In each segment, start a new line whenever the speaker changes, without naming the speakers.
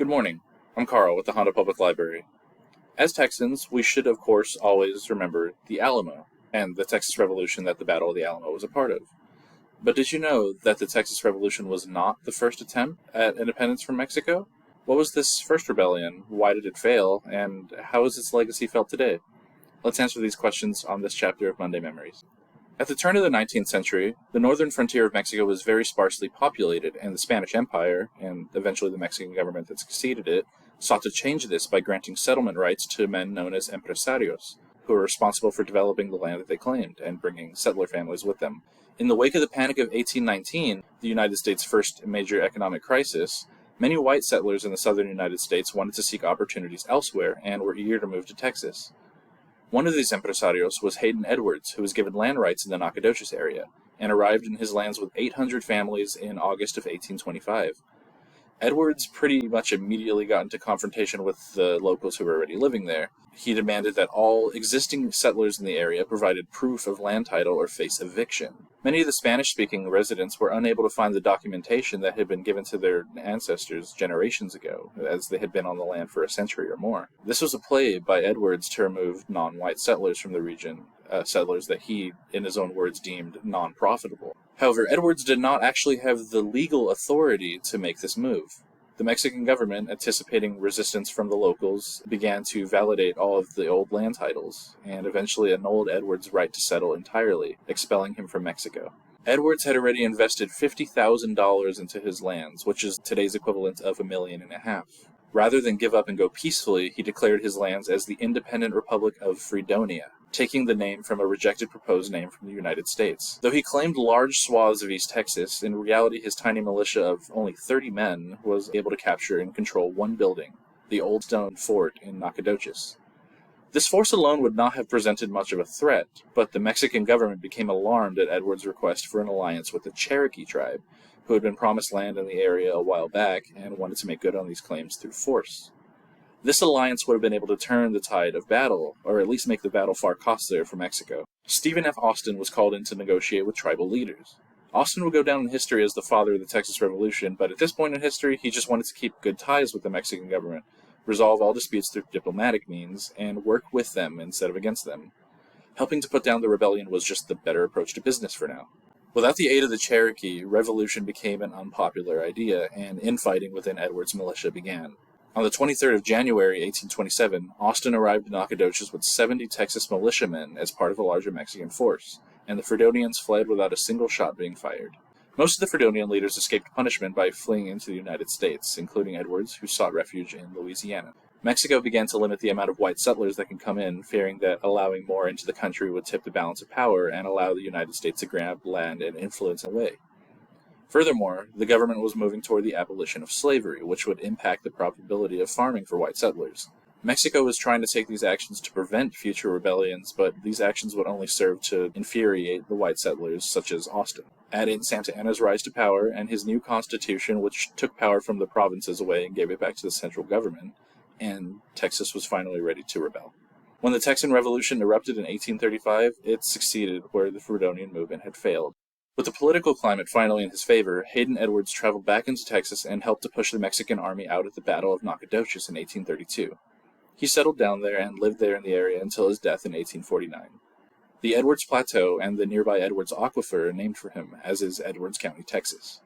Good morning. I'm Carl with the Honda Public Library. As Texans, we should of course always remember the Alamo and the Texas Revolution that the Battle of the Alamo was a part of. But did you know that the Texas Revolution was not the first attempt at independence from Mexico? What was this first rebellion? Why did it fail? And how is its legacy felt today? Let's answer these questions on this chapter of Monday Memories. At the turn of the 19th century, the northern frontier of Mexico was very sparsely populated, and the Spanish Empire, and eventually the Mexican government that succeeded it, sought to change this by granting settlement rights to men known as empresarios, who were responsible for developing the land that they claimed and bringing settler families with them. In the wake of the Panic of 1819, the United States' first major economic crisis, many white settlers in the southern United States wanted to seek opportunities elsewhere and were eager to move to Texas. One of these empresarios was Hayden Edwards, who was given land rights in the Nacogdoches area, and arrived in his lands with 800 families in August of 1825. Edwards pretty much immediately got into confrontation with the locals who were already living there. He demanded that all existing settlers in the area provided proof of land title or face eviction. Many of the Spanish-speaking residents were unable to find the documentation that had been given to their ancestors generations ago, as they had been on the land for a century or more. This was a play by Edwards to remove non-white settlers from the region, settlers that he, in his own words, deemed non-profitable. However, Edwards did not actually have the legal authority to make this move. The Mexican government, anticipating resistance from the locals, began to validate all of the old land titles, and eventually annulled Edwards' right to settle entirely, expelling him from Mexico. Edwards had already invested $50,000 into his lands, which is today's equivalent of $1.5 million. Rather than give up and go peacefully, he declared his lands as the independent Republic of Freedonia, taking the name from a rejected proposed name from the United States. Though he claimed large swaths of East Texas, in reality his tiny militia of only 30 men was able to capture and control one building, the old stone fort in Nacogdoches. This force alone would not have presented much of a threat, but the Mexican government became alarmed at Edwards' request for an alliance with the Cherokee tribe, who had been promised land in the area a while back and wanted to make good on these claims through force. This alliance would have been able to turn the tide of battle, or at least make the battle far costlier for Mexico. Stephen F. Austin was called in to negotiate with tribal leaders. Austin would go down in history as the father of the Texas Revolution, but at this point in history, he just wanted to keep good ties with the Mexican government, resolve all disputes through diplomatic means, and work with them instead of against them. Helping to put down the rebellion was just the better approach to business for now. Without the aid of the Cherokee, revolution became an unpopular idea, and infighting within Edwards' militia began. On the 23rd of January, 1827, Austin arrived in Nacogdoches with 70 Texas militiamen as part of a larger Mexican force, and the Freedonians fled without a single shot being fired. Most of the Freedonian leaders escaped punishment by fleeing into the United States, including Edwards, who sought refuge in Louisiana. Mexico began to limit the amount of white settlers that could come in, fearing that allowing more into the country would tip the balance of power and allow the United States to grab land and influence away. Furthermore, the government was moving toward the abolition of slavery, which would impact the probability of farming for white settlers. Mexico was trying to take these actions to prevent future rebellions, but these actions would only serve to infuriate the white settlers, such as Austin. Add in Santa Anna's rise to power and his new constitution, which took power from the provinces away and gave it back to the central government, and Texas was finally ready to rebel. When the Texan Revolution erupted in 1835, it succeeded where the Freedonian movement had failed. With the political climate finally in his favor, Hayden Edwards traveled back into Texas and helped to push the Mexican army out at the Battle of Nacogdoches in 1832. He settled down there and lived there in the area until his death in 1849. The Edwards Plateau and the nearby Edwards Aquifer are named for him, as is Edwards County, Texas.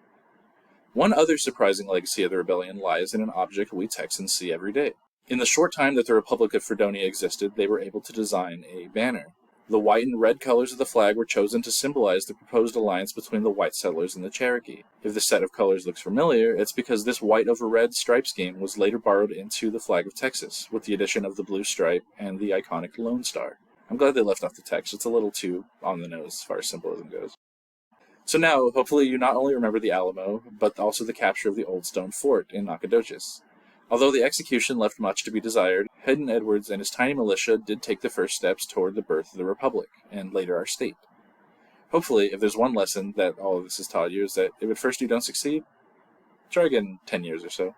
One other surprising legacy of the rebellion lies in an object we Texans see every day. In the short time that the Republic of Fredonia existed, they were able to design a banner. The white and red colors of the flag were chosen to symbolize the proposed alliance between the white settlers and the Cherokee. If the set of colors looks familiar, it's because this white over red stripe scheme was later borrowed into the flag of Texas, with the addition of the blue stripe and the iconic Lone Star. I'm glad they left off the text. It's a little too on the nose as far as symbolism goes. So now, hopefully you not only remember the Alamo, but also the capture of the Old Stone Fort in Nacogdoches. Although the execution left much to be desired, Hayden Edwards and his tiny militia did take the first steps toward the birth of the Republic, and later our state. Hopefully, if there's one lesson that all of this has taught you, is that if at first you don't succeed, try again in 10 years or so.